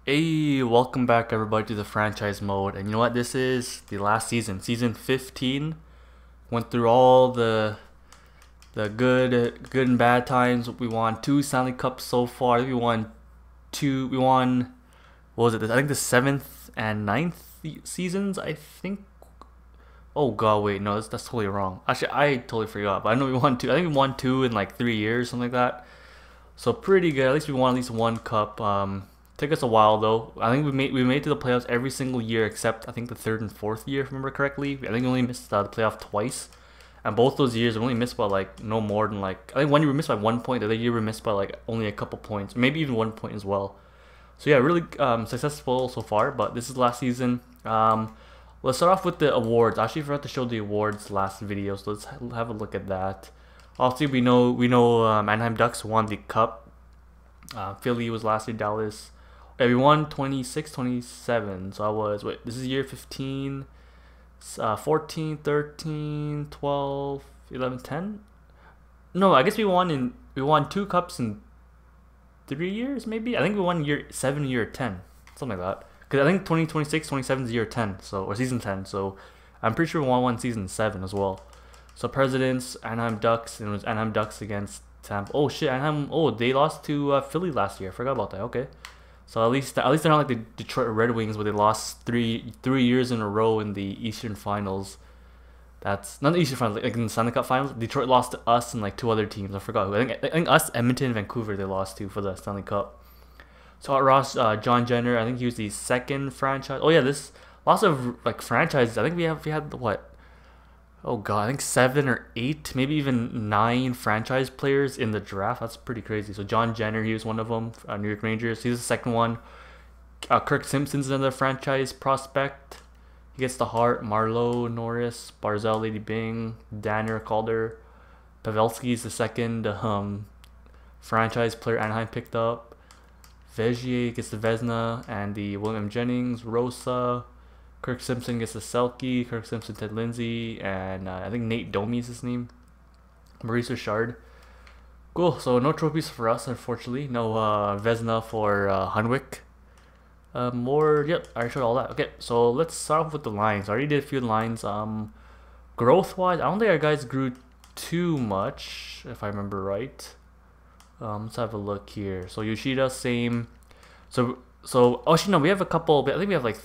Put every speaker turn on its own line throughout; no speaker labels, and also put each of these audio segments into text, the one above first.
Hey, welcome back everybody to the franchise mode. And you know what? This is the last season, season 15. Went through all the good and bad times. We won two Stanley Cups so far. I think we won two. We won what was it? I think the seventh and ninth seasons. I think. Oh God, wait, no, that's totally wrong. Actually, I totally forgot. But I know we won two. I think we won two in like 3 years, something like that. So pretty good. At least we won at least one cup. Took us a while though. I think we made it to the playoffs every single year except I think the third and fourth year, if I remember correctly. I think we only missed the playoff twice, and both those years we only missed by like no more than like I think one year we missed by 1 point. The other year we missed by like only a couple points, maybe even 1 point as well. So yeah, really successful so far. But this is last season. Let's start off with the awards. I actually forgot to show the awards last video, so let's have a look at that. Obviously, we know Anaheim Ducks won the cup. Philly was last year. Dallas. Yeah, we won 26, 27. So I was wait. This is year 15, 14, 13, 12, 11, 10. No, I guess we won two cups in 3 years maybe. I think we won year 7, year 10, something like that. Because I think 2026, 27 is year 10, so or season 10. So I'm pretty sure we won one season 7 as well. So Presidents, Anaheim Ducks, and it was Anaheim Ducks against Tampa. Oh shit, Anaheim. Oh, they lost to Philly last year. I forgot about that. Okay, so at least they're not like the Detroit Red Wings, where they lost three years in a row in the Eastern Finals. That's not the Eastern Finals, like in the Stanley Cup Finals. Detroit lost to us and like two other teams. I forgot who. I think us, Edmonton, and Vancouver. They lost to for the Stanley Cup. So Ross, John Jenner. I think he was the second franchise. Oh yeah, this lots of like franchises. I think we had what, oh God, I think 7 or 8, maybe even 9 franchise players in the draft. That's pretty crazy. So John Jenner, he was one of them. New York Rangers. He's the second one. Kirk Simpson's another franchise prospect. He gets the Hart, Marlowe, Norris, Barzell, Lady Bing, Danner, Calder. Pavelski's the second franchise player Anaheim picked up. Vegier gets the Vesna and the William Jennings, Rosa. Kirk Simpson gets the Selke, Kirk Simpson, Ted Lindsay, and I think Nate Domi is his name. Maurice Richard. Cool, so no trophies for us, unfortunately. No Vesna for Hunwick. Yep, I already showed all that. Okay, so let's start off with the lines. I already did a few lines. Growth-wise, I don't think our guys grew too much, if I remember right. Let's have a look here. So Yoshida, same. Oh, actually, no, we have a couple. I think we have like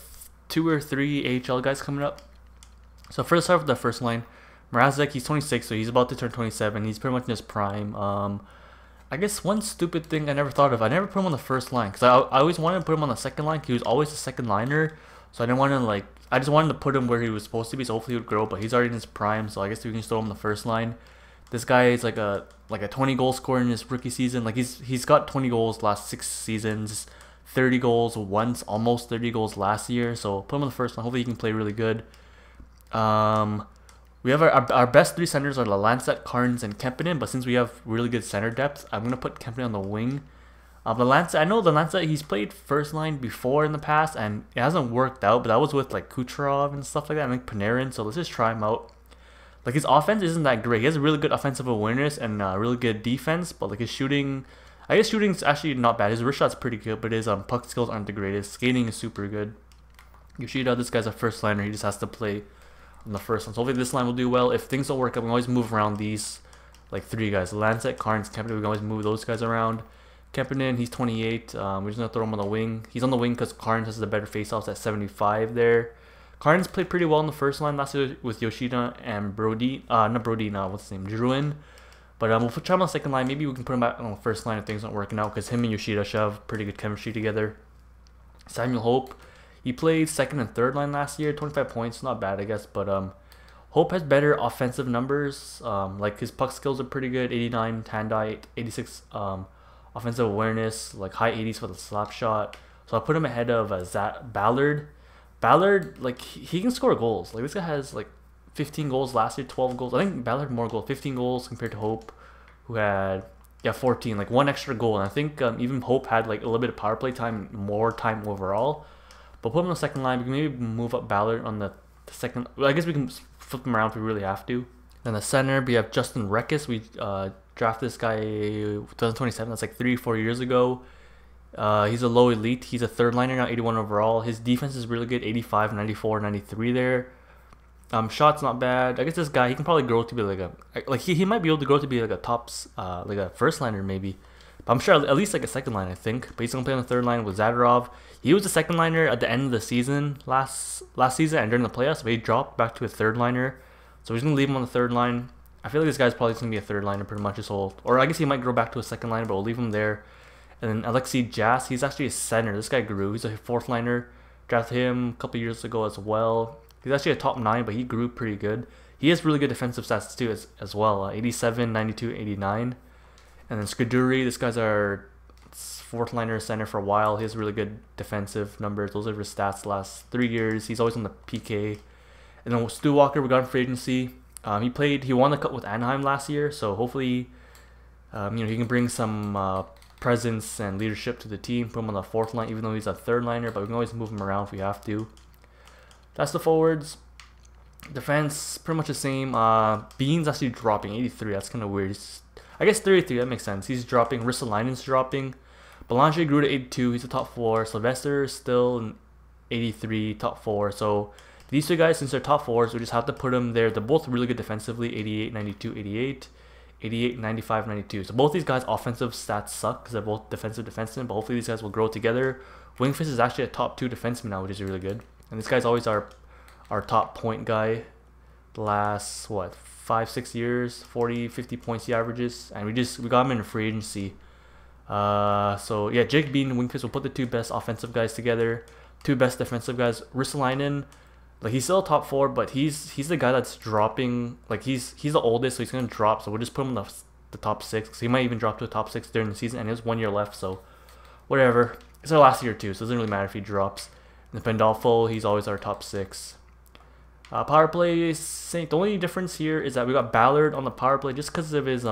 2 or 3 AHL guys coming up. So first, start with the first line. Mrazek, he's 26, so he's about to turn 27. He's pretty much in his prime. I guess one stupid thing I never thought of. I never put him on the first line because I always wanted to put him on the second line. He was always the second liner, so I didn't want to like. I just wanted to put him where he was supposed to be, so hopefully he would grow. But he's already in his prime, so I guess we can just throw him on the first line. This guy is like a 20 goal scorer in his rookie season. Like he's got 20 goals last 6 seasons, 30 goals once, almost 30 goals last year. So put him on the first line. Hopefully he can play really good. We have our best 3 centers are Lancet, Carnes, and Kempinen. But since we have really good center depth, I'm gonna put Kempinen on the wing. I know the Lancet, he's played first line before in the past, and it hasn't worked out. But that was with like Kucherov and stuff like that. I think Panarin. So let's just try him out. Like his offense isn't that great. He has a really good offensive awareness and really good defense, but like his shooting, I guess shooting's actually not bad. His wrist shot's pretty good, but his puck skills aren't the greatest. Skating is super good. Yoshida, this guy's a first liner. He just has to play on the first line. So hopefully this line will do well. If things don't work out, we can always move around these like 3 guys. Lancet, Carnes, Kempinen, we can always move those guys around. Kempinen, he's 28. We're just gonna throw him on the wing. He's on the wing because Carnes has the better faceoffs at 75 there. Carnes played pretty well in the first line last year with Yoshida and Brody. Not Brody, no, what's his name? Drouin. But we'll try him on the second line. Maybe we can put him back on the first line if things aren't working out, because him and Yoshida should have pretty good chemistry together. Samuel Hope, he played second and third line last year, 25 points, not bad I guess. But Hope has better offensive numbers. Like his puck skills are pretty good, 89 hand-eye, 86 offensive awareness, like high 80s for the slap shot. So I'll put him ahead of Ballard. Ballard, like he can score goals. Like this guy has like 15 goals last year, 12 goals. I think Ballard had more goals, 15 goals compared to Hope, who had 14, like 1 extra goal. And I think even Hope had like a little bit of power play time, more time overall. But put him on the second line. We can maybe move up Ballard on the second. Well, I guess we can flip him around if we really have to. Then the center, we have Justin Reckes. We drafted this guy 2027. That's like 3-4 years ago. He's a low elite. He's a third liner now, 81 overall. His defense is really good, 85, 94, 93 there. Shots not bad. I guess this guy, he can probably grow to be he might be able to grow to be like a tops like a first liner maybe. But I'm sure at least like a second line, I think. But he's gonna play on the third line with Zadorov. He was a second liner at the end of the season last season and during the playoffs, but he dropped back to a third liner. So he's gonna leave him on the third line. I feel like this guy's probably gonna be a third liner pretty much his whole, or I guess he might grow back to a second liner, but we'll leave him there. And then Alexei Jas, he's actually a center. This guy grew. He's a fourth liner. Drafted him a couple years ago as well. He's actually a top 9, but he grew pretty good. He has really good defensive stats too as well. 87, 92, 89. And then Skuduri, this guy's our fourth liner center for a while. He has really good defensive numbers. Those are his stats the last 3 years. He's always on the PK. And then Stu Walker, we got him free agency. He won the cup with Anaheim last year, so hopefully, he can bring some presence and leadership to the team. Put him on the fourth line, even though he's a third liner, but we can always move him around if we have to. That's the forwards. Defense, pretty much the same. Bean's actually dropping 83. That's kind of weird. I guess 33. That makes sense. He's dropping. Ristolainen's dropping. Belanger grew to 82. He's a top 4. Sylvester still in 83, top 4. So these two guys, since they're top 4s, we just have to put them there. They're both really good defensively. 88, 92, 88. 88, 95, 92. So both these guys' offensive stats suck because they're both defensive defensemen, but hopefully these guys will grow together. Wingfist is actually a top 2 defenseman now, which is really good. And this guy's always our top point guy. The last, 5-6 years, 40, 50 points he averages. And we got him in a free agency. So yeah, Jake Bean and Wingfist will put the 2 best offensive guys together. 2 best defensive guys. Ristolainen, he's still top 4, but he's the guy that's dropping. He's the oldest, so he's gonna drop. So we'll just put him in the top 6. So he might even drop to a top 6 during the season, and he has 1 year left. So whatever. It's our last year too, so it doesn't really matter if he drops. And Pandolfo, he's always our top 6. Power play, the only difference here is that we got Ballard on the power play just because of his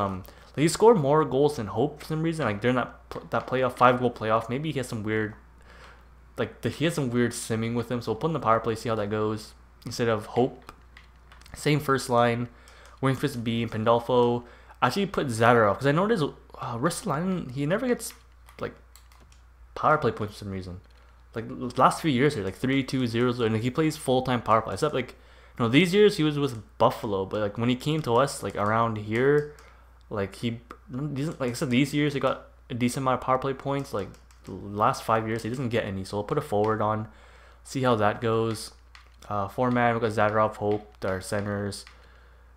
he scored more goals than Hope for some reason. During that playoff, 5-goal playoff, maybe he has some weird. He has some weird simming with him, so we'll put in the power play, see how that goes. Instead of Hope, same first line, Wingfist, B, and Pandolfo. Actually put Zadorov, because I noticed Ristolainen, he never gets, power play points for some reason. The last few years here, 3, 2, 0, 0, and he plays full-time power play. Except, these years he was with Buffalo, but, when he came to us, around here, he doesn't, I said, these years he got a decent amount of power play points, the last 5 years he doesn't get any, so we'll put a forward on, see how that goes. Four-man, we got Zadorov, Hope, our centers.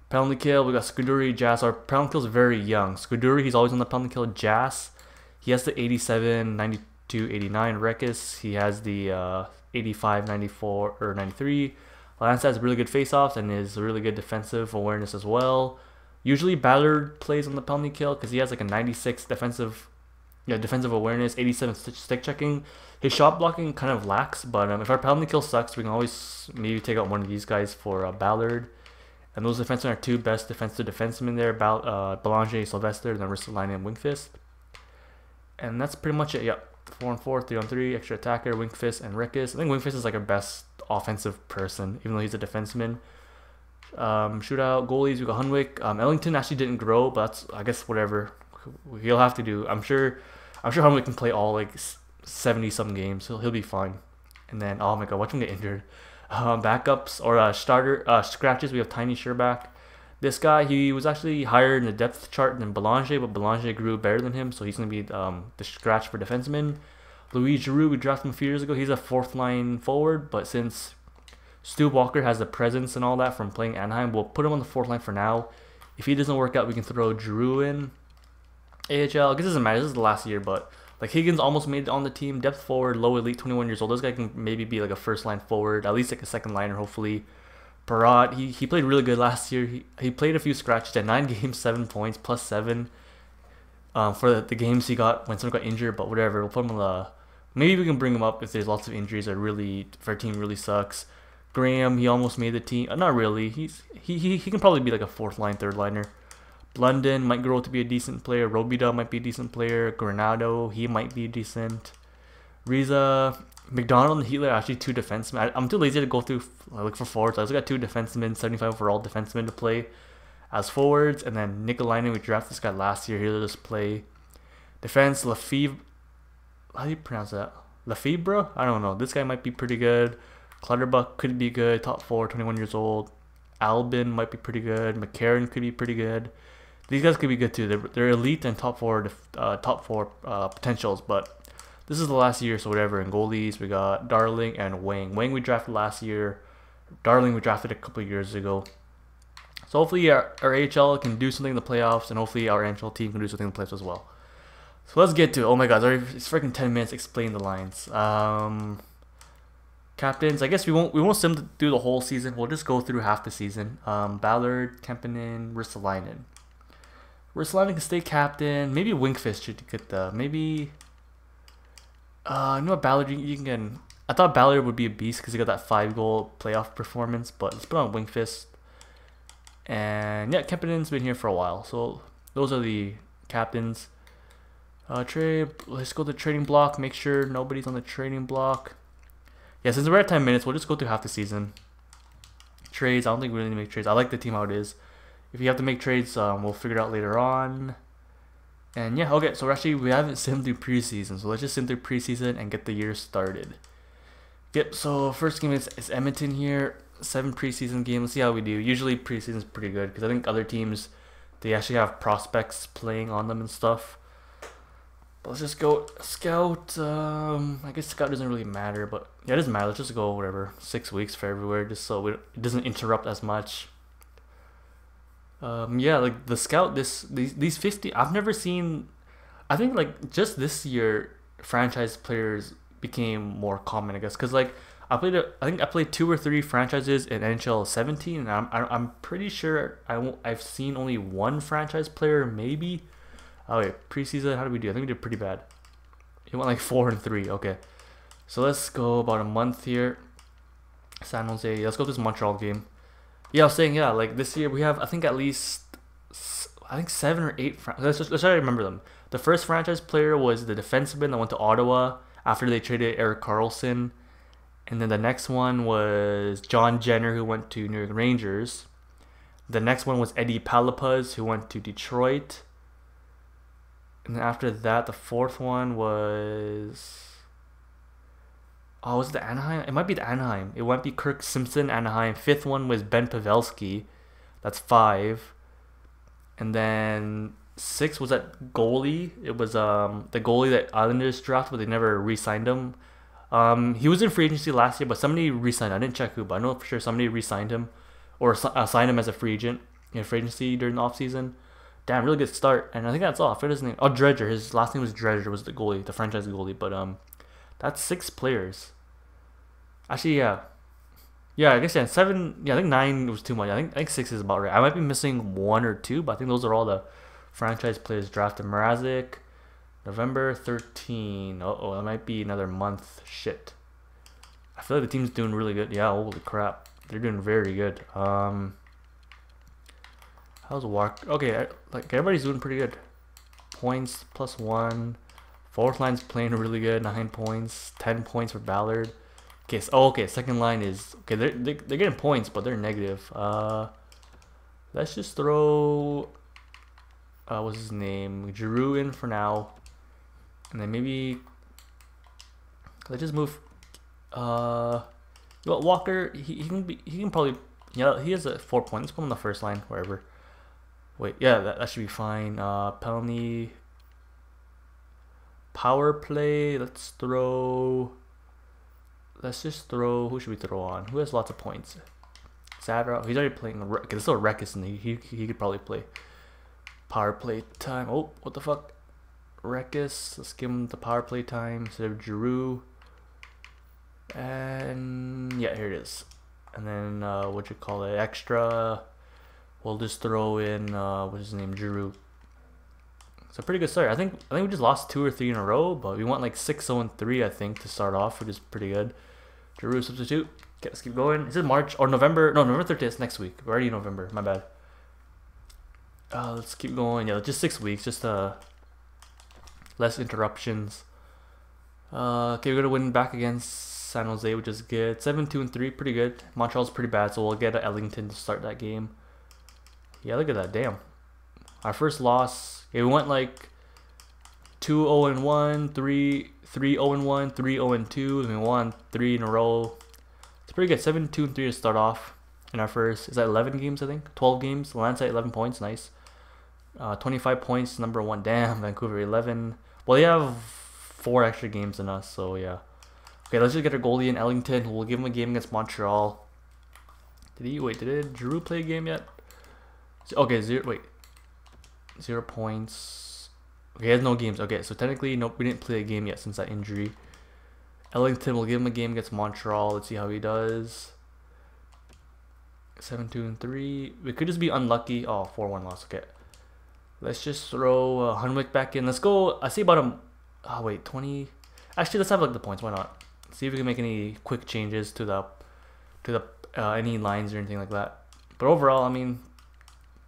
Penalty kill, we got Skuduri, Jas. Our penalty kill is very young. Skuduri, he's always on the penalty kill. Jas, he has the 87, 92, 89. Rekis, he has the 85, 94, or 93. Lance has really good face-offs and is really good defensive awareness as well. Usually Ballard plays on the penalty kill because he has a 96 defensive awareness, 87 stick checking. His shot blocking kind of lacks, but if our penalty kill sucks, we can always maybe take out one of these guys for Ballard. And those defensemen are 2 best defensive defensemen there, Belanger, Sylvester, and then Ristolainen and Wingfist. And that's pretty much it. Yep, 4-on-4, 3-on-3, extra attacker, Wingfist, and Rekis. I think Wingfist is our best offensive person, even though he's a defenseman. Shootout, goalies, we got Hunwick. Ellington actually didn't grow, but that's, I guess, whatever he'll have to do. I'm sure Hunwick can play all 70-some games. He'll be fine. And then, oh my god, watch him get injured. Backups or scratches, we have Tiny Sherback. This guy, he was actually higher in the depth chart than Belanger, but Belanger grew better than him, so he's going to be the scratch for defenseman. Louis Giroux, we drafted him a few years ago. He's a 4th-line forward, but since Stu Walker has the presence and all that from playing Anaheim, we'll put him on the 4th line for now. If he doesn't work out, we can throw Giroux in. AHL, I guess it doesn't matter. This is the last year, but Higgins almost made it on the team. Depth forward, low elite, 21 years old. This guy can maybe be a 1st-line forward, at least a 2nd liner, hopefully. Parat, he played really good last year. He played a few scratches at 9 games, 7 points, +7 for the games he got when someone got injured. But whatever, we'll put him on the. Maybe we can bring him up if there's lots of injuries or if our team really sucks. Graham, he almost made the team. Not really. He can probably be a 4th-line, 3rd-liner. London might grow to be a decent player. Robida might be a decent player. Granado, he might be decent. Riza, McDonald, and Healer are actually 2 defensemen. I'm too lazy to go through look for forwards. I also got 2 defensemen, 75 overall defensemen to play as forwards. And then Nikolainen, we drafted this guy last year. He'll just play defense. Lefebvre, how do you pronounce that? Lefebvre? I don't know. This guy might be pretty good. Clutterbuck could be good. Top 4, 21 years old. Albin might be pretty good. McCarron could be pretty good. These guys could be good too. They're elite and top four potentials, but this is the last year, so whatever. In goalies, we got Darling and Wang. Wang we drafted last year. Darling we drafted a couple of years ago. So hopefully our AHL can do something in the playoffs, and hopefully our NHL team can do something in the playoffs as well. So let's get to it. Oh my god, it's freaking 10 minutes explaining the lines. Captains, I guess we won't sim through the whole season. We'll just go through half the season. Ballard, Kemppainen, Ristolainen. Ristolainen can stay captain. Maybe Winkfist should get the maybe. You know what, Ballard you can. I thought Ballard would be a beast because he got that 5-goal playoff performance, but let's put on Winkfist. And yeah, Kemppainen's been here for a while, so those are the captains. Trade. Let's go to the trading block. Make sure nobody's on the trading block. Yeah, since we're at 10 minutes, we'll just go through half the season. Trades. I don't think we really need to make trades. I like the team how it is. If you have to make trades, we'll figure it out later on. And yeah, okay. So actually, we haven't simmed through preseason, so let's just sim through preseason and get the year started. Yep. So first game is Edmonton here. 7 preseason games. Let's see how we do. Usually preseason is pretty good because I think other teams, they actually have prospects playing on them and stuff. But let's just go scout. I guess scout doesn't really matter, but yeah, it doesn't matter. Let's just go whatever 6 weeks for everywhere, just so it doesn't interrupt as much. Yeah, like the scout. These 50. I've never seen. I think like just this year, franchise players became more common. I guess because like I think I played 2 or 3 franchises in NHL 17, and I'm pretty sure I've seen only 1 franchise player maybe. Oh wait, preseason, how did we do? I think we did pretty bad. It went like 4 and 3. Okay, so let's go about a month here. San Jose. Let's go to this Montreal game. Yeah, I was saying, yeah, like this year we have I think at least 7 or 8. Let's try to remember them. The first franchise player was the defenseman that went to Ottawa after they traded Erik Karlsson, and then the next one was John Jenner, who went to New York Rangers. The next one was Eddie Palapuz, who went to Detroit. And then after that, the 4th one was... Oh, was it the Anaheim? It might be the Anaheim. It might be Kirk Simpson, Anaheim. 5th one was Ben Pavelski. That's 5. And then 6 was that goalie. It was the goalie that Islanders drafted, but they never re-signed him. He was in free agency last year, but somebody re-signed him. I didn't check who, but I know for sure somebody re-signed him. Or signed him as a free agent in free agency during the offseason. Damn, really good start. And I think that's all. I forget his name. Oh, Dredger. His last name was Dredger, was the goalie, the franchise goalie. But that's 6 players. Actually, yeah. Yeah, I guess 7. Yeah, I think 9 was too much. I think 6 is about right. I might be missing 1 or 2, but I think those are all the franchise players drafted. Mrazek, November 13. Uh-oh, that might be another month. Shit. I feel like the team's doing really good. Yeah, holy crap. They're doing very good. How's Walk? Okay, like everybody's doing pretty good. Points +1. 4th line's playing really good. 9 points. 10 points for Ballard. Okay, so, okay. Second line is okay. They're getting points, but they're negative. Let's just throw. What's his name? Giroux in for now, and then maybe let's just move. Well, Walker. He can probably. Yeah, he has a 4 points. Let's put him on the first line, wherever. Wait, yeah, that should be fine. Penalty. Power play. Let's just throw. Who should we throw on? Who has lots of points? Zadra. He's already playing. There's still Rekus, and he could probably play. Power play time. Oh, what the fuck? Rekus. Let's give him the power play time instead of Giroux. And yeah, here it is. And then what you call it? Extra. We'll just throw in what's his name? Giroux. It's a pretty good start. I think we just lost 2 or 3 in a row, but we went like 6-0-3 I think to start off, which is pretty good. Giroux substitute. Okay, let's keep going. Is it March or November? No, November 30th next week. We're already in November. My bad. Let's keep going. Yeah, just 6 weeks. Just less interruptions. Okay, we're gonna win back against San Jose, which is good. 7-2-3, pretty good. Montreal's pretty bad, so we'll get Ellington to start that game. Yeah, look at that. Damn. Our first loss. Yeah, we went like 2-0-1, 3-0-1, 3-0-2, and we won 3 in a row. It's pretty good. 7-2-3 to start off in our first. Is that 11 games? I think 12 games. Lancet 11 points. Nice. 25 points. Number 1. Damn, Vancouver 11. Well, they have 4 extra games than us, so yeah. Okay, let's just get our goalie in. Ellington. We'll give him a game against Montreal. Did Giroux play a game yet? Okay, 0 points. Okay, he has no games. Okay, so technically, nope, we didn't play a game yet since that injury. Ellington, will give him a game against Montreal. Let's see how he does. 7-2-3. We could just be unlucky. Oh, 4-1 loss. Okay. Let's just throw Hunwick back in. Let's go. I see about him. Oh, wait, 20. Actually, let's have like the points. Why not? See if we can make any quick changes to the any lines or anything like that. But overall, I mean,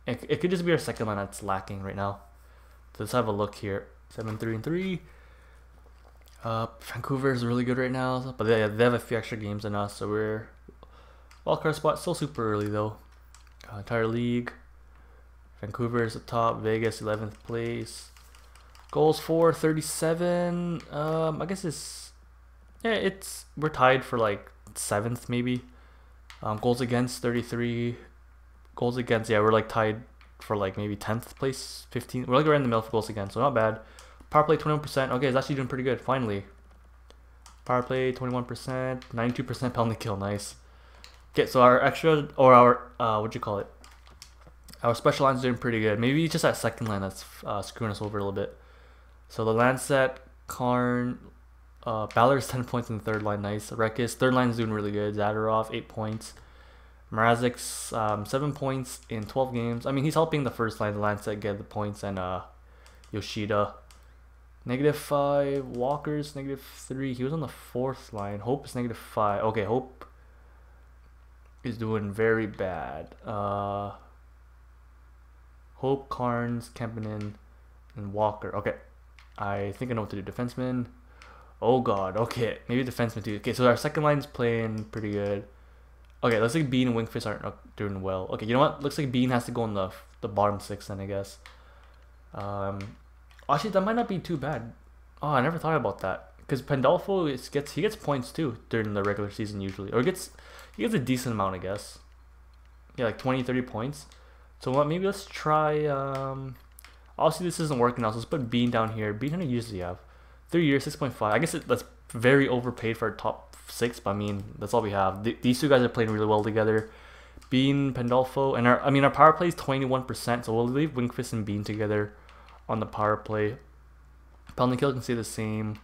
it could just be our second line that's lacking right now. So let's have a look here. 7-3-3. Vancouver is really good right now, but they have a few extra games than us, so we're wildcard spot. Still super early though. Entire league. Vancouver is the top. Vegas 11th place. Goals for 37. I guess we're tied for like 7th maybe. Goals against 33. Goals against, yeah, we're like tied for like maybe 10th place, 15. We're like right in the middle for goals against, so not bad. Power play 21%. Okay, it's actually doing pretty good. Finally, power play 21%, 92% penalty kill. Nice. Okay, so our extra or our what you call it? Our special line's doing pretty good. Maybe just that second line that's screwing us over a little bit. So the Lancet, Karn, Ballard's 10 points in the third line. Nice. Rekis, third line's doing really good. Zadorov 8 points. Mrazek's 7 points in 12 games. I mean, he's helping the first line, the Lancet, get the points, and Yoshida. -5. Walker's -3. He was on the 4th line. Hope is -5. Okay, Hope is doing very bad. Hope, Carnes, Kempinen, and Walker. Okay, I think I know what to do. Defenseman. Oh god. Okay, maybe defenseman too. Okay, so our second line's playing pretty good. Okay, looks like Bean and Wingfish aren't doing well. Okay, you know what? Looks like Bean has to go in the bottom 6 then, I guess. Actually, that might not be too bad. Oh, I never thought about that. Because Pandolfo he gets points too during the regular season usually, or he gets a decent amount, I guess. Yeah, like 20-30 points. So what? Maybe let's try. Obviously, this isn't working out. So let's put Bean down here. Bean, how many years does he have? 3 years, 6.5. I guess that's very overpaid for our top 6, but I mean that's all we have. These two guys are playing really well together. Bean, Pandolfo, and our power play is 21%. So we'll leave Wingfist and Bean together on the power play. Penalty kill can stay the same.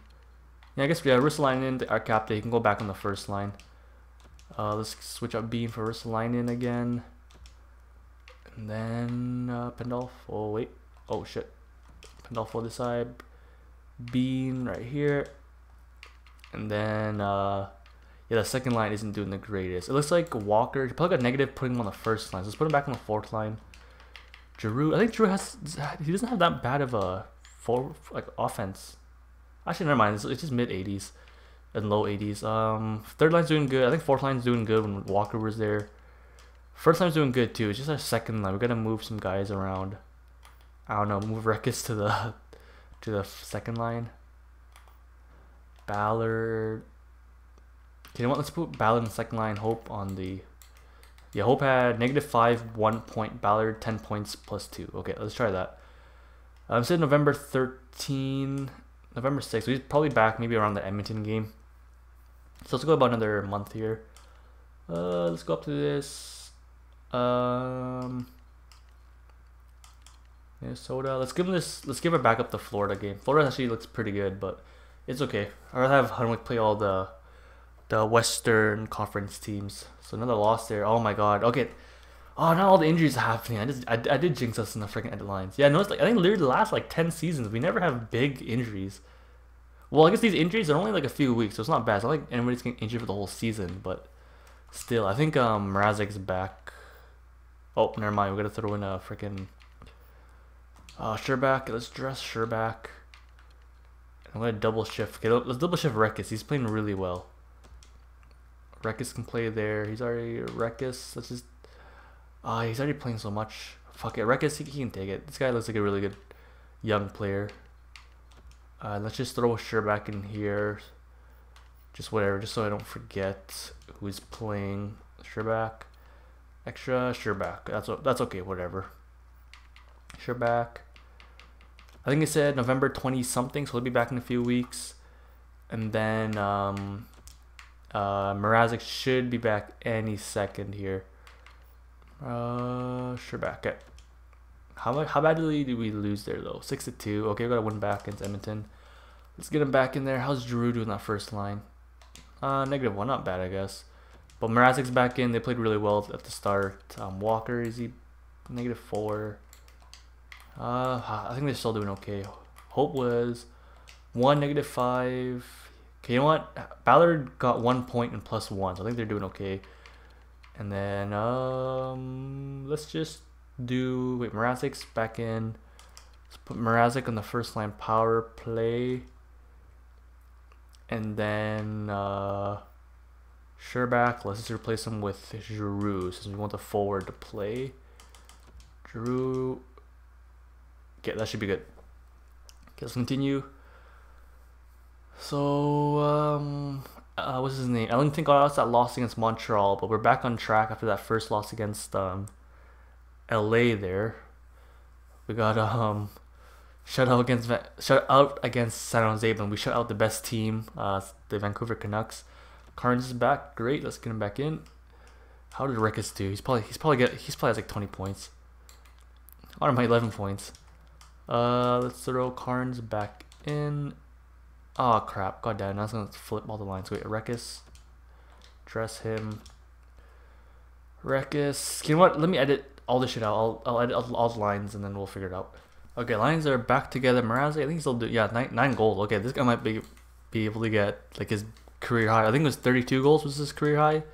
Yeah, I guess we have Ristolainen, our captain. He can go back on the first line. Let's switch up Bean for Ristolainen again. And then Pandolfo. Oh wait. Oh shit. Pandolfo this side. Bean right here. And then yeah, the second line isn't doing the greatest. It looks like Walker. He probably got negative putting him on the first line. So let's put him back on the 4th line. Giroux. I think Giroux he doesn't have that bad of a offense. Actually, never mind. It's just mid 80s and low 80s. Third line's doing good. I think 4th line's doing good when Walker was there. First line's doing good too. It's just our second line. We gotta move some guys around. I don't know. Move Rekis to the second line. Ballard. Okay, you know what? Let's put Ballard in the second line. Hope on the. Yeah, Hope had -5, 1 point. Ballard 10 points +2. Okay, let's try that. Said November 13, November 6th. So he's probably back maybe around the Edmonton game. So let's go about another month here. Let's go up to this. Minnesota. Let's give it back up the Florida game. Florida actually looks pretty good, but it's okay. I'd rather have Hunwick play all the Western Conference teams. So another loss there. Oh my god. Okay. Oh, now all the injuries are happening. I did jinx us in the freaking headlines. Yeah, no, it's like I think literally the last like 10 seasons we never have big injuries. Well, I guess these injuries are only like a few weeks, so it's not bad. It's not like anybody's getting injured for the whole season, but still, I think Mrazek's back. Oh, never mind. We gotta throw in a freaking Sherbak. Let's dress Sherbak. I'm gonna double shift. Okay, let's double shift Rekis. He's playing really well. Rekis can play there. He's already Rekis. Let's just. He's already playing so much. Fuck it, Rekis. He can take it. This guy looks like a really good young player. Let's just throw Sherbak in here. Just whatever, just so I don't forget who's playing. Sherbak. Extra Sherbak. That's okay, whatever. Sherbak. I think it said November 20 something, so he'll be back in a few weeks. And then Mrazek should be back any second here. Sherbak. Okay. How badly did we lose there though? 6-2. Okay, we got to win back against Edmonton. Let's get him back in there. How's Giroux doing that first line? -1, not bad, I guess. But Mrazek's back in. They played really well at the start. Walker, is he -4? I think they're still doing okay. Hope was 1 -5. Okay, you know what? Ballard got 1 point and +1, so I think they're doing okay. And then let's just do Mrazek's back in. Let's put Mrazek on the first line power play. And then Sherbak, let's just replace him with Giroux since we want the forward to play. Giroux. Okay, that should be good. Okay, let's continue. So, what's his name? Ellington got us that loss against Montreal, but we're back on track after that first loss against LA there. We got shut out against San Jose, but we shut out the best team, the Vancouver Canucks. Carnes is back, great. Let's get him back in. How did Rekas do? He's probably has like 20 points. Or my 11 points. Let's throw Carnes back in. Oh crap! God damn! I was gonna flip all the lines. Wait, Rekas. Dress him. Rekas. You know what? Let me edit all this shit out. I'll edit all the lines and then we'll figure it out. Okay, lines are back together. Mrazek, I think he'll do. Yeah, nine goals. Okay, this guy might be able to get like his career high. I think it was 32 goals was his career high.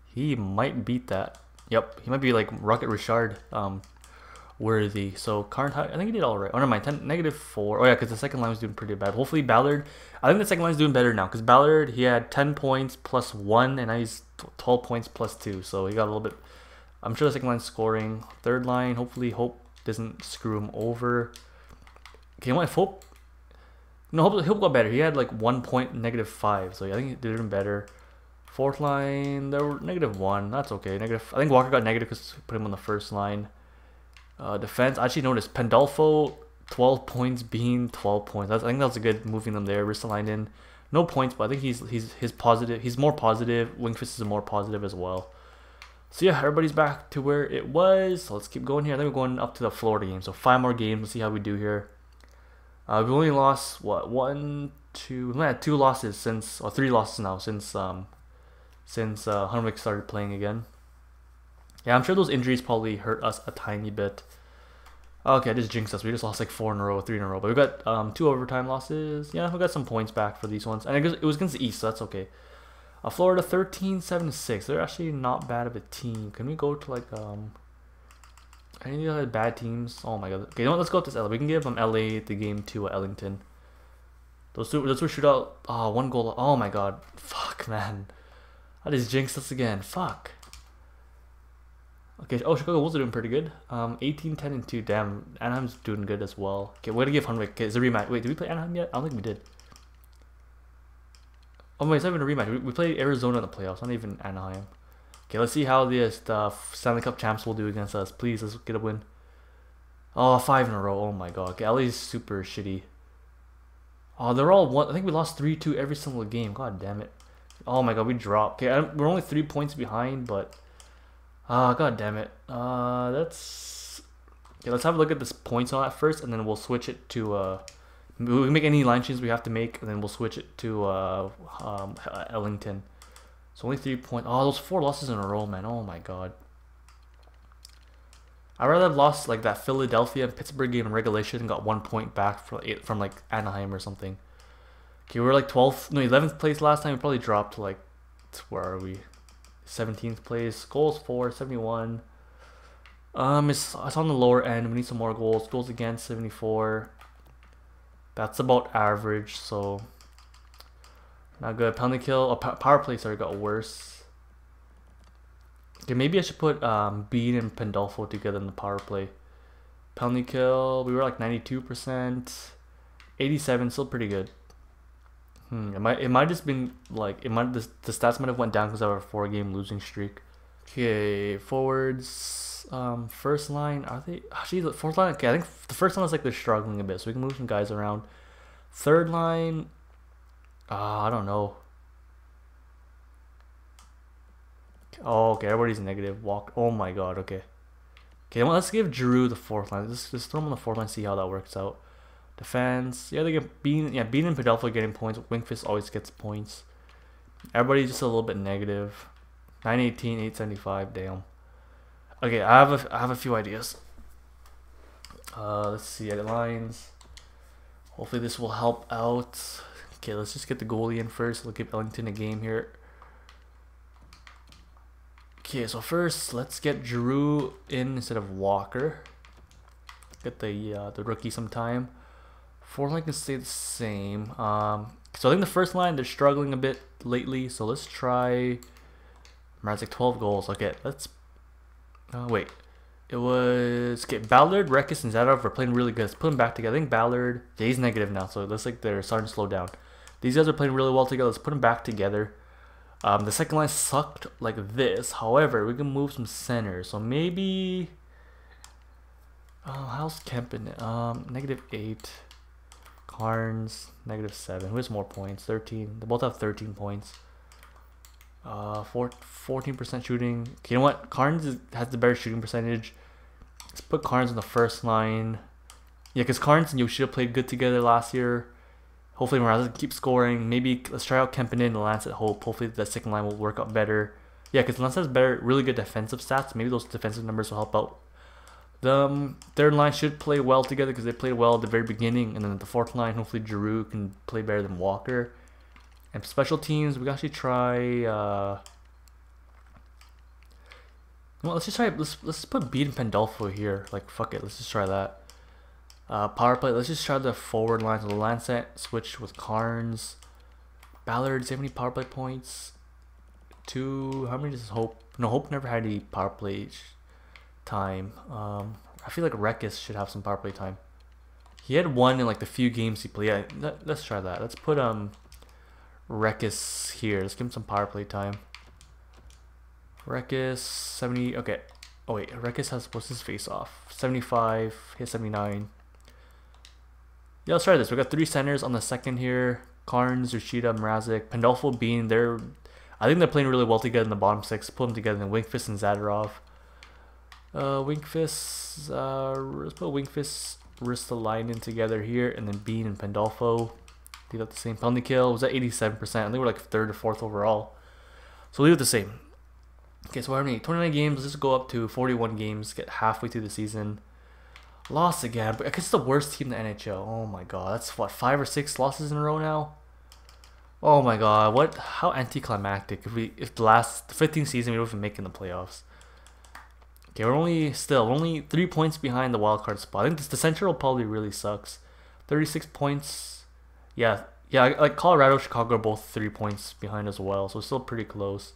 He might beat that. Yep, he might be like Rocket Richard worthy. So current high, I think he did all right. Oh no, my -4. Oh yeah, because the second line was doing pretty bad. Hopefully Ballard. I think the second line's doing better now because Ballard, he had 10 points +1 and now he's 12 points +2. So he got a little bit. I'm sure the second line's scoring. Third line, hopefully Hope doesn't screw him over. Okay, what if Hope? No, Hope got better. He had like 1 point -5, so I think he did even better. Fourth line, they were -1. That's okay. Negative. I think Walker got negative because put him on the first line. Defense. I actually noticed Pandolfo 12 points, Bean 12 points. I think that's a good moving them there. Ristolainen, no points, but I think he's positive. He's more positive. Wingfist is more positive as well. So yeah, everybody's back to where it was. So let's keep going here. I think we're going up to the Florida game. So 5 more games. Let's see how we do here. We've only lost what 1, 2. We had 2 losses since, or 3 losses now since Hunwick started playing again. Yeah, I'm sure those injuries probably hurt us a tiny bit. Okay, I just jinxed us. We just lost like 4 in a row, 3 in a row. But we got 2 overtime losses. Yeah, we got some points back for these ones. And it was against the East, so that's okay. Florida 13-7-6. They're actually not bad of a team. Can we go to like any other bad teams? Oh my god. Okay, you know what? Let's go with this LA. We can give them LA the game to Ellington. Those two shoot out. Oh, 1 goal. Oh my god. Fuck, man. I just jinxed us again. Fuck. Okay, oh, Chicago Wolves are doing pretty good. 18-10-2. Damn, Anaheim's doing good as well. Okay, we're gonna give Hunwick. Okay, it's a rematch. Wait, did we play Anaheim yet? I don't think we did. Oh wait, it's not even a rematch. We played Arizona in the playoffs, not even Anaheim. Okay, let's see how the Stanley Cup champs will do against us. Please, let's get a win. Oh, 5 in a row. Oh my god. Okay, LA's super shitty. Oh, they're all one. I think we lost 3-2 every single game. God damn it. Oh my god, we dropped. Okay, we're only 3 points behind, but god damn it. That's okay. Let's have a look at this points on that first, and then we'll switch it to we can make any line changes we have to make, and then we'll switch it to Ellington. So only 3 points. Oh, those 4 losses in a row, man. Oh my god. I'd rather have lost like that Philadelphia and Pittsburgh game in regulation and got 1 point back from like Anaheim or something. Okay, we were like 12th, no 11th place last time. We probably dropped to like, where are we? 17th place. Goals for 71. It's on the lower end. We need some more goals. Goals against 74. That's about average, so not good. Penalty kill. Oh, power play sorry got worse. Okay, maybe I should put Bean and Pandolfo together in the power play. Penalty kill. We were like 92%. 87, still pretty good. It might just been like the stats might have went down because of our 4-game losing streak. Okay, forwards, first line, are they actually the fourth line? Okay, I think the first line is like they're struggling a bit, so we can move some guys around. Third line, I don't know. Oh, okay, everybody's negative. Walk. Oh my god. Okay. Okay, well, let's give Giroux the fourth line. Let's just throw him on the fourth line, see how that works out. Defense. Yeah, they get Bean. Yeah, Bean and Padelfo getting points. Wingfist always gets points. Everybody's just a little bit negative. 918, 875. Damn. Okay, I have a few ideas. Let's see. Edit lines. Hopefully this will help out. Okay, let's just get the goalie in first. We'll give Ellington a game here. Okay, so first let's get Giroux in instead of Walker. Get the rookie some time. Fourth line can stay the same. So I think the first line they're struggling a bit lately. So let's try Mrazek 12 goals. Okay, let's wait. It was okay. Ballard, Rekis, and Zadorov are playing really good. Let's put them back together. I think Ballard, yeah, he's negative now, so it looks like they're starting to slow down. These guys are playing really well together. Let's put them back together. The second line sucked like this. However, we can move some centers. So maybe how's Kempin? -8. Carnes, -7. Who has more points? 13. They both have 13 points. 14% shooting. Okay, you know what? Carnes has the better shooting percentage. Let's put Carnes on the first line. Yeah, because Carnes and Yoshida played good together last year. Hopefully Morales can keep scoring. Maybe let's try out Kempinen and Lance at Hope. Hopefully the second line will work out better. Yeah, because Lance has really good defensive stats. Maybe those defensive numbers will help out. The third line should play well together because they played well at the very beginning. And then the fourth line, hopefully Giroux can play better than Walker. And special teams, we can actually try. Well, let's just try. Let's put Beat and Pandolfo here. Like fuck it, let's just try that. Power play. Let's just try the forward line. So the Lancet switch with Carnes. Ballard. Does he have any power play points? 2. How many does Hope? No, Hope never had any power play time. I feel like Rekis should have some power play time. He had 1 in like the few games he played. Yeah, let's try that. Let's put Rekis here. Let's give him some power play time. Rekis 70. Okay. Oh wait, Rekis has what's his face off? 75. Hit 79. Yeah, let's try this. We got 3 centers on the second here. Carnes, Yoshida, Mrazek, Pandolfo, Bean. I think they're playing really well together in the bottom 6. Put them together in Wingfist and Zadorov. Wingfist. Let's put Wingfist, Ristolainen together here, and then Bean and Pandolfo. Leave it the same. Penalty kill was at 87%. I think we're like 3rd or 4th overall. So leave it the same. Okay, so we're having 29 games. Let's just go up to 41 games. Get halfway through the season. Lost again, but I guess it's the worst team in the NHL. Oh my god, that's what 5 or 6 losses in a row now. Oh my god, what? How anticlimactic! If the 15th season we don't even make in the playoffs. Okay, we're only 3 points behind the wild card spot. I think the Central probably really sucks. 36 points. Yeah, like Colorado, Chicago are both 3 points behind as well, so it's still pretty close.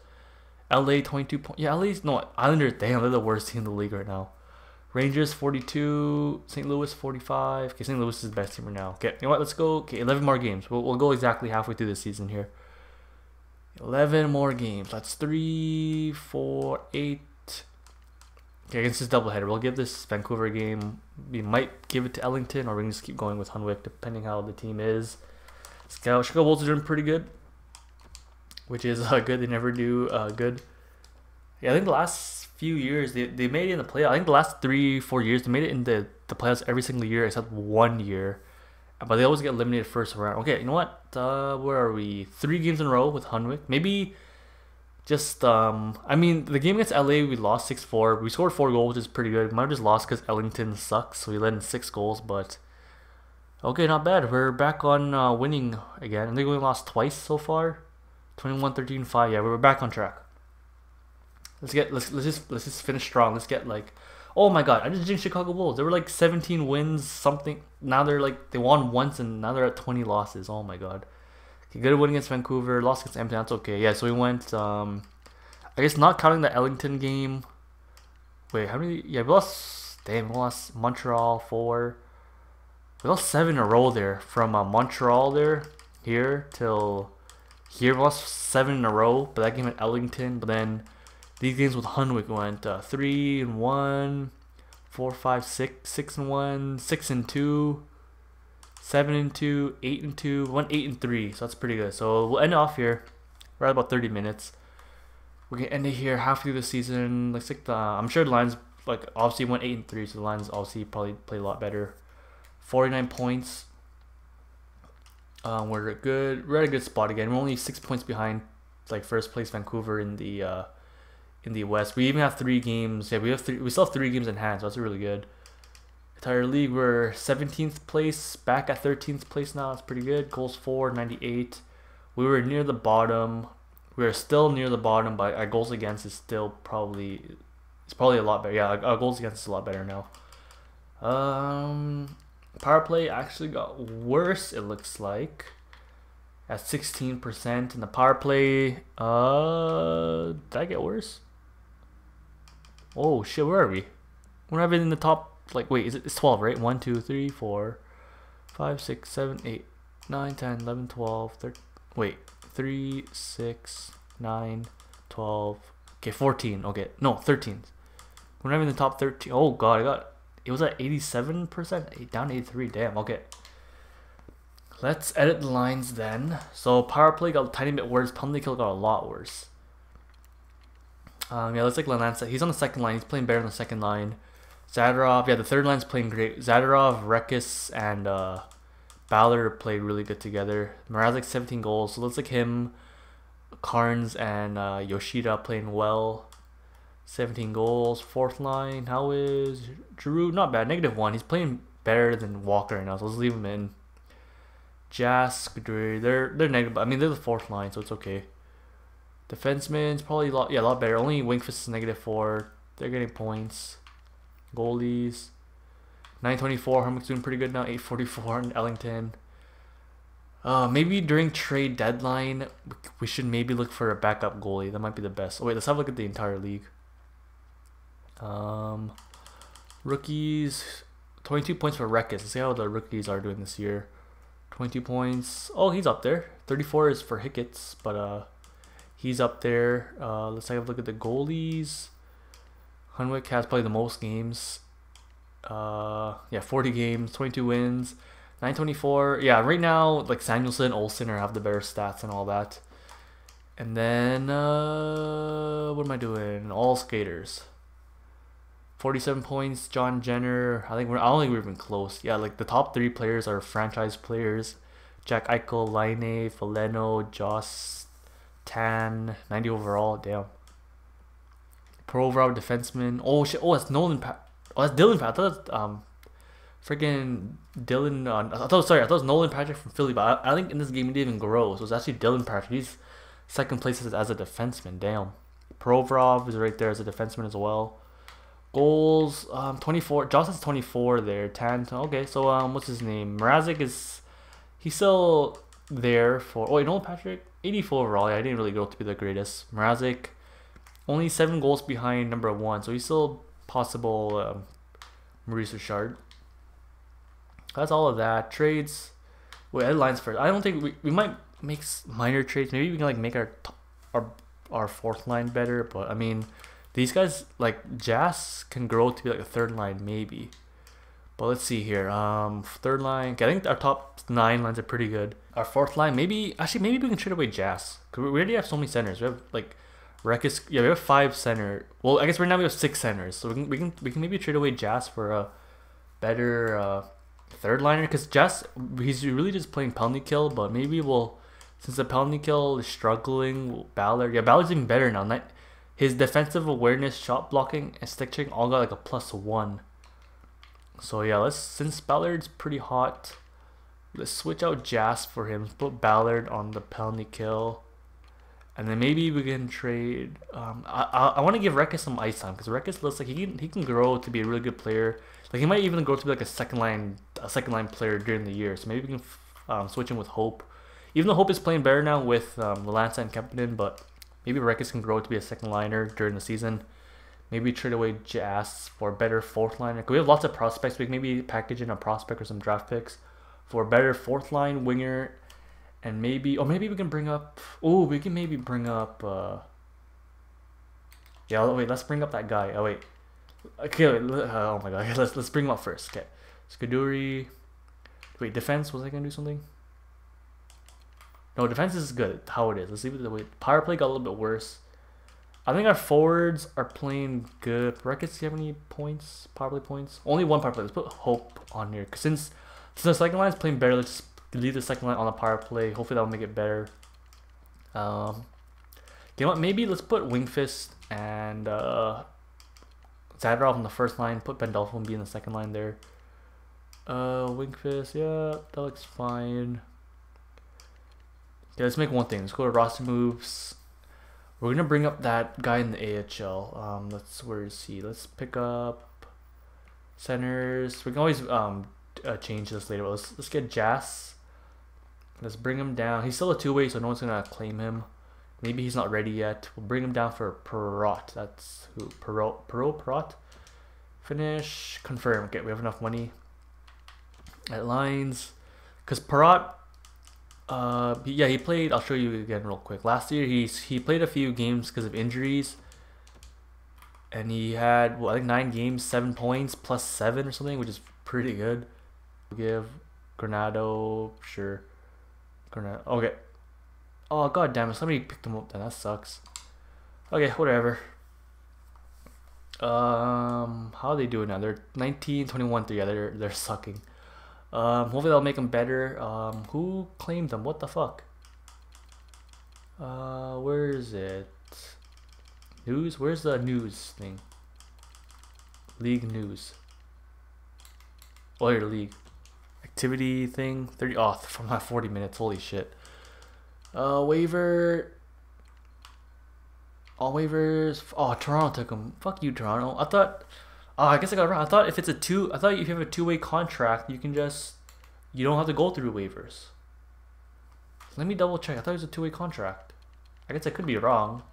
LA 22 points. Yeah, Islanders. Damn, they're the worst team in the league right now. Rangers 42, St. Louis 45. Okay, St. Louis is the best team right now. Okay, you know what? Let's go. Okay, 11 more games. We'll go exactly halfway through the season here. 11 more games. That's 3, 4, 8. Okay, against this doubleheader, we'll give this Vancouver game. We might give it to Ellington, or we can just keep going with Hunwick, depending how the team is. Chicago Bulls are doing pretty good, which is good. They never do good. Yeah, I think the last few years they made it in the playoffs. I think the last 3-4 years they made it in the playoffs every single year except 1 year, but they always get eliminated first round. Okay, you know what? Where are we? 3 games in a row with Hunwick. Maybe just I mean the game against LA we lost 6-4. We scored 4 goals, which is pretty good. We might have just lost because Ellington sucks, so we let in 6 goals. But okay, not bad. We're back on winning again. I think we only lost twice so far. 21-13, 5. Yeah, we're back on track. Let's just finish strong. Let's get like, oh my god, I just jinxed Chicago Bulls. They were like 17 wins something. Now they're like, they won once and now they're at 20 losses. Oh my god. Okay, good win against Vancouver, lost against Edmonton. That's okay. Yeah, so we went. I guess not counting the Ellington game. Wait, how many? Yeah, we lost. Damn, we lost Montreal 4. We lost 7 in a row there from Montreal there here till here. We lost 7 in a row, but that game at Ellington. But then these games with Hunwick went 3-1, 4-5-6, 6-1, 6-2, 7-2, 8-2, 1-8-3. So that's pretty good. So we'll end off here. We're at about 30 minutes. We can end it here half through the season. Looks like I'm sure the Lions like obviously went 8-3, so the Lions obviously probably play a lot better. 49 points. We're good. We're at a good spot again. We're only 6 points behind like first place Vancouver in the West. We even have 3 games. Yeah, we still have 3 games in hand, so that's really good. Entire league, we're 17th place, back at 13th place now. It's pretty good. Goals for 98. We were near the bottom. We're still near the bottom, but our goals against is still probably a lot better. Yeah, our goals against is a lot better now. Power play actually got worse, it looks like, at 16%. And the power play, did I get worse? Oh shit, where are we? We're not even in the top. Like, wait, it's 12, right? 1, 2, 3, 4, 5, 6, 7, 8, 9, 10, 11, 12, 13. Wait, 3, 6, 9, 12. Okay, 14. Okay, no, 13. We're not even in the top 13. Oh god, it was at 87%, down to 83. Damn. Okay, let's edit the lines then. So power play got a tiny bit worse. Penalty kill got a lot worse. Yeah, let's take Lanansa. He's on the second line. He's playing better on the second line. Zadorov, yeah, the third line's playing great. Zadorov, Rekis, and Ballard played really good together. Mrazek 17 goals. So it looks like him, Carnes, and Yoshida playing well. 17 goals. Fourth line, how is Giroux? Not bad. -1. He's playing better than Walker right now, so let's leave him in. Jask, they're negative. I mean, they're the fourth line, so it's okay. Defenseman's probably a lot better. Only Winkfist is -4. They're getting points. Goalies, 924. Harmwick's doing pretty good now. 844 in Ellington. Maybe during trade deadline, we should maybe look for a backup goalie. That might be the best. Oh wait, let's have a look at the entire league. Rookies, 22 points for Rekis. Let's see how the rookies are doing this year. 22 points. Oh, he's up there. 34 is for Hicketts, but he's up there. Let's have a look at the goalies. Hunwick has probably the most games. Yeah, 40 games, 22 wins, 924. Yeah, right now, like Samuelson, Olsen have the better stats and all that. And then, what am I doing? All skaters. 47 points, John Jenner. I don't think we're even close. Yeah, like the top 3 players are franchise players. Jack Eichel, Laine, Foligno, Joss, Tan, 90 overall. Damn. Pro overall defenseman. Oh shit. Oh, it's Nolan. Oh, that's Dylan. I thought it was freaking Dylan. I thought it was Nolan Patrick from Philly, but I think in this game he didn't even grow. So it's actually Dylan Patrick. He's second place as a defenseman. Damn. Provorov is right there as a defenseman as well. Goals. 24. Joss has 24 there. Tan. Okay. So what's his name? Mrazek he's still there for. Oh wait, Nolan Patrick 84 overall. Yeah, I didn't really go to be the greatest. Mrazek only 7 goals behind number 1, so he's still possible Maurice Richard. That's all of that. Trades. Wait, headlines first. I don't think we might make minor trades. Maybe we can like make our fourth line better, but I mean, these guys like Jas can grow to be like a third line maybe. But let's see here. Third line. Okay, I think our top 9 lines are pretty good. Our fourth line, maybe we can trade away Jas, because we already have so many centers. We have like Rekis, yeah, we have 5 center. Well, I guess right now we have 6 centers, so we can maybe trade away Jas for a better third liner, because Jas, he's really just playing penalty kill. But maybe since the penalty kill is struggling, Ballard's even better now. His defensive awareness, shot blocking, and stick checking all got like a +1. So yeah, since Ballard's pretty hot, let's switch out Jas for him. Put Ballard on the penalty kill. And then maybe we can trade. I want to give Rekis some ice time, because Rekis looks like he can grow to be a really good player. Like he might even grow to be like a second line player during the year. So maybe we can switch him with Hope. Even though Hope is playing better now with Lalansa and Kempinen, but maybe Rekis can grow to be a second liner during the season. Maybe trade away Jazz for better fourth liner. We have lots of prospects. We can maybe package in a prospect or some draft picks for better fourth line winger, and maybe maybe we can bring up. Oh, we can maybe bring up. Yeah, wait. Let's bring up that guy. Oh wait. Okay. Wait, oh my god. Let's bring him up first. Okay. Skaduri. Wait, defense. Was I gonna do something? No, defense is good. How it is. Let's leave it the way. Power play got a little bit worse. I think our forwards are playing good. Records, do you have any points? Power play points? Only one power play. Let's put Hope on here. Since the second line is playing better, let's just leave the second line on the power play. Hopefully that'll make it better. You know what? Maybe let's put Wingfist and Zadorov on the first line. Put Bendolfo be in the second line there. Wingfist, yeah, that looks fine. Okay, let's make one thing. Let's go to roster moves. We're gonna bring up that guy in the AHL. Where is he? Let's pick up centers. We can always change this later. Let's get Jazz. Let's bring him down. He's still a two-way, so no one's gonna claim him. Maybe he's not ready yet. We'll bring him down for Perot. That's who? Perot. Finish. Confirm. Okay, we have enough money. At lines, because Perot. Yeah, he played. I'll show you again real quick. Last year, he played a few games because of injuries, and he had I think 9 games, 7 points, plus 7 or something, which is pretty good. Give Granado, sure. Granado. Okay. Oh god damn it! Somebody picked him up. Then that sucks. Okay, whatever. How are they doing now? They're 19, 21, 3. Yeah, they're sucking. Hopefully that'll make them better. Who claimed them? What the fuck? Where is it? News? Where's the news thing? League news. Oh, your league. Activity thing. 30 off from my 40 minutes. Holy shit. Waiver. All waivers. Oh, Toronto took them. Fuck you, Toronto. I thought. Oh, I guess I got it wrong. I thought if it's a two, I thought if you have a two-way contract, you don't have to go through waivers. Let me double check. I thought it was a two-way contract. I guess I could be wrong.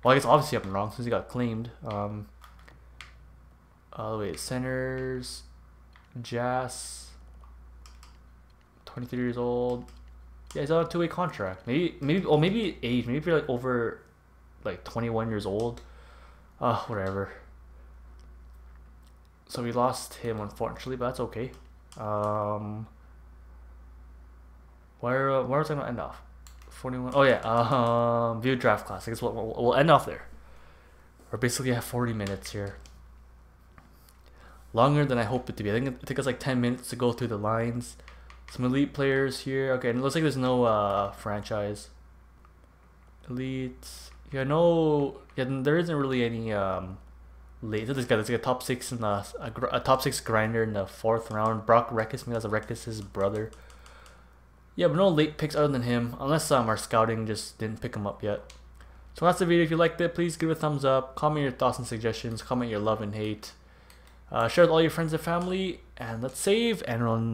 Well, I guess obviously I'm wrong since he got claimed. Wait, centers, Jazz, 23 years old. Yeah, he's on a two-way contract. Maybe age. Maybe if you're like over, like 21 years old. Whatever. So we lost him, unfortunately, but that's okay. Where was I gonna end off? 41. Oh yeah. View draft class. I guess we'll end off there. We're basically at 40 minutes here. Longer than I hoped it to be. I think it took us like 10 minutes to go through the lines. Some elite players here. Okay, and it looks like there's no franchise. Elite. Yeah, no. Yeah, there isn't really any late. So this guy, there's like a top 6 in a top 6 grinder in the 4th round. Brock Rekis, maybe that's a Rekis' brother. Yeah, but no late picks other than him, unless our scouting just didn't pick him up yet. So that's the video. If you liked it, please give it a thumbs up. Comment your thoughts and suggestions. Comment your love and hate. Share with all your friends and family, and let's save and run.